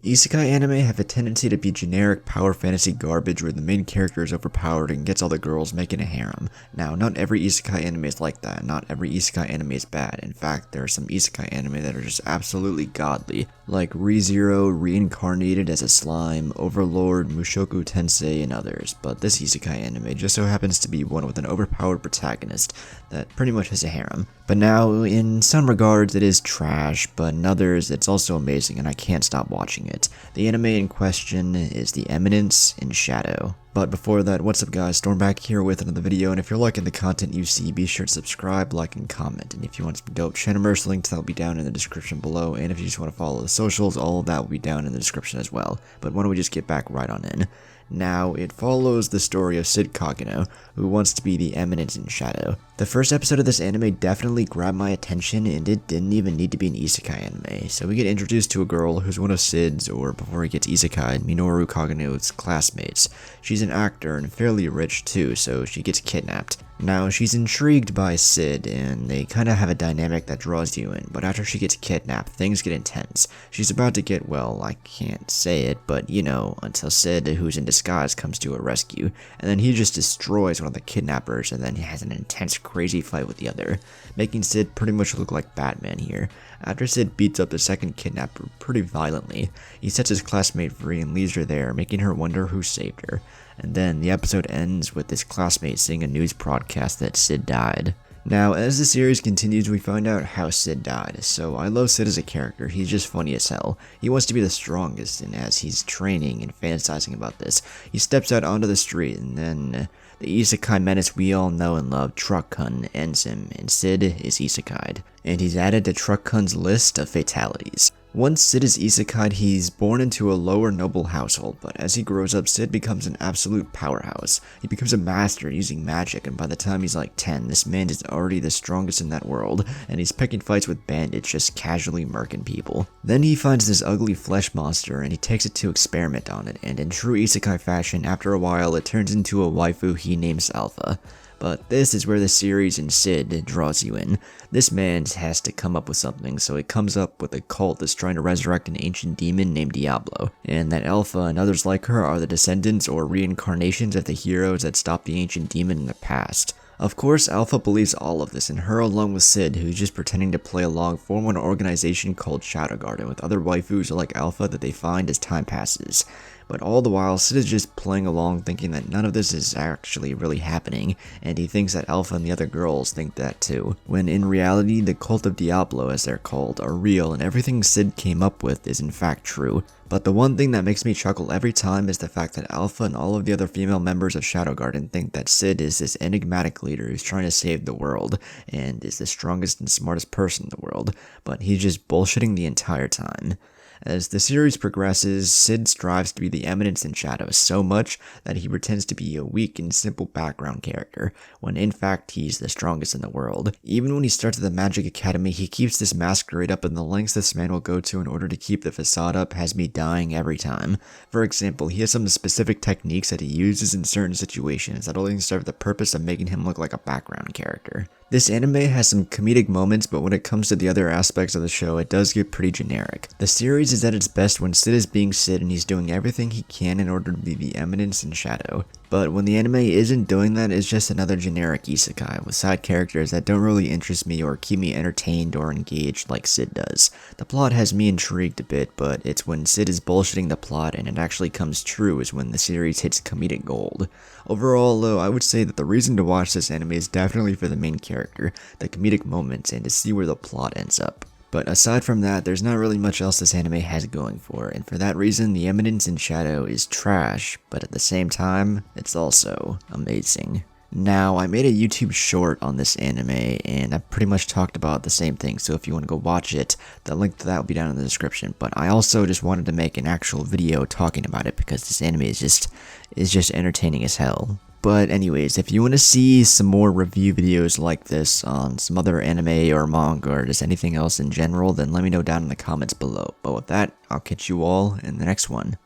Isekai anime have a tendency to be generic power fantasy garbage where the main character is overpowered and gets all the girls, making a harem. Now, not every isekai anime is like that, not every isekai anime is bad. In fact, there are some isekai anime that are just absolutely godly, like ReZero reincarnated as a slime, Overlord, Mushoku Tensei, and others. But this isekai anime just so happens to be one with an overpowered protagonist that pretty much has a harem. But now, in some regards, it is trash, but in others, it's also amazing and I can't stop watching it. The anime in question is The Eminence in Shadow. But before that, what's up guys, Storm back here with another video, and if you're liking the content you see, be sure to subscribe, like, and comment. And if you want some dope channel merch links, that'll be down in the description below, and if you just want to follow the socials, all of that will be down in the description as well. But why don't we just get back right on in. Now, it follows the story of Sid Kageno, who wants to be the Eminence in Shadow. The first episode of this anime definitely grabbed my attention, and it didn't even need to be an isekai anime. So we get introduced to a girl who's one of Sid's, or before he gets isekai'd, Minoru Kageno's classmates. She's an actor and fairly rich too, so she gets kidnapped. Now, she's intrigued by Sid, and they kinda have a dynamic that draws you in, but after she gets kidnapped, things get intense. She's about to get, well, I can't say it, but you know, until Sid, who's in disguise, comes to her rescue, and then he just destroys one of the kidnappers, and then he has an intense, crazy fight with the other, making Sid pretty much look like Batman here. After Sid beats up the second kidnapper pretty violently, he sets his classmate free and leaves her there, making her wonder who saved her. And then the episode ends with this classmate seeing a news broadcast that Sid died. Now, as the series continues, we find out how Sid died. So I love Sid as a character, he's just funny as hell. He wants to be the strongest, and as he's training and fantasizing about this, he steps out onto the street, and then the isekai menace we all know and love, Truck-kun, ends him, and Sid is isekai'd. And he's added to Truck-kun's list of fatalities. Once Sid is isekai'd, he's born into a lower noble household, but as he grows up, Sid becomes an absolute powerhouse. He becomes a master using magic, and by the time he's like 10, this man is already the strongest in that world, and he's picking fights with bandits, just casually murking people. Then he finds this ugly flesh monster, and he takes it to experiment on it, and in true isekai fashion, after a while, it turns into a waifu he names Alpha. But this is where the series and Sid draws you in. This man has to come up with something, so he comes up with a cult that's trying to resurrect an ancient demon named Diablo, and that Alpha and others like her are the descendants or reincarnations of the heroes that stopped the ancient demon in the past. Of course, Alpha believes all of this, and her along with Sid, who's just pretending to play along, form an organization called Shadow Garden with other waifus like Alpha that they find as time passes. But all the while, Sid is just playing along thinking that none of this is actually really happening, and he thinks that Alpha and the other girls think that too, when in reality, the cult of Diablo, as they're called, are real and everything Sid came up with is in fact true. But the one thing that makes me chuckle every time is the fact that Alpha and all of the other female members of Shadow Garden think that Sid is this enigmatic leader who's trying to save the world, and is the strongest and smartest person in the world, but he's just bullshitting the entire time. As the series progresses, Sid strives to be the Eminence in Shadow so much that he pretends to be a weak and simple background character, when in fact he's the strongest in the world. Even when he starts at the Magic Academy, he keeps this masquerade up, and the lengths this man will go to in order to keep the facade up has me dying every time. For example, he has some specific techniques that he uses in certain situations that only serve the purpose of making him look like a background character. This anime has some comedic moments, but when it comes to the other aspects of the show, it does get pretty generic. The series is at its best when Sid is being Sid and he's doing everything he can in order to be the Eminence in Shadow. But when the anime isn't doing that, it's just another generic isekai with side characters that don't really interest me or keep me entertained or engaged like Sid does. The plot has me intrigued a bit, but it's when Sid is bullshitting the plot and it actually comes true is when the series hits comedic gold. Overall though, I would say that the reason to watch this anime is definitely for the main character, the comedic moments, and to see where the plot ends up. But aside from that, there's not really much else this anime has going for, and for that reason, The Eminence in Shadow is trash, but at the same time, it's also amazing. Now, I made a YouTube short on this anime, and I pretty much talked about the same thing, so if you want to go watch it, the link to that will be down in the description. But I also just wanted to make an actual video talking about it, because this anime is just entertaining as hell. But anyways, if you want to see some more review videos like this on some other anime or manga or just anything else in general, then let me know down in the comments below. But with that, I'll catch you all in the next one.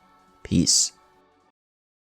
Peace.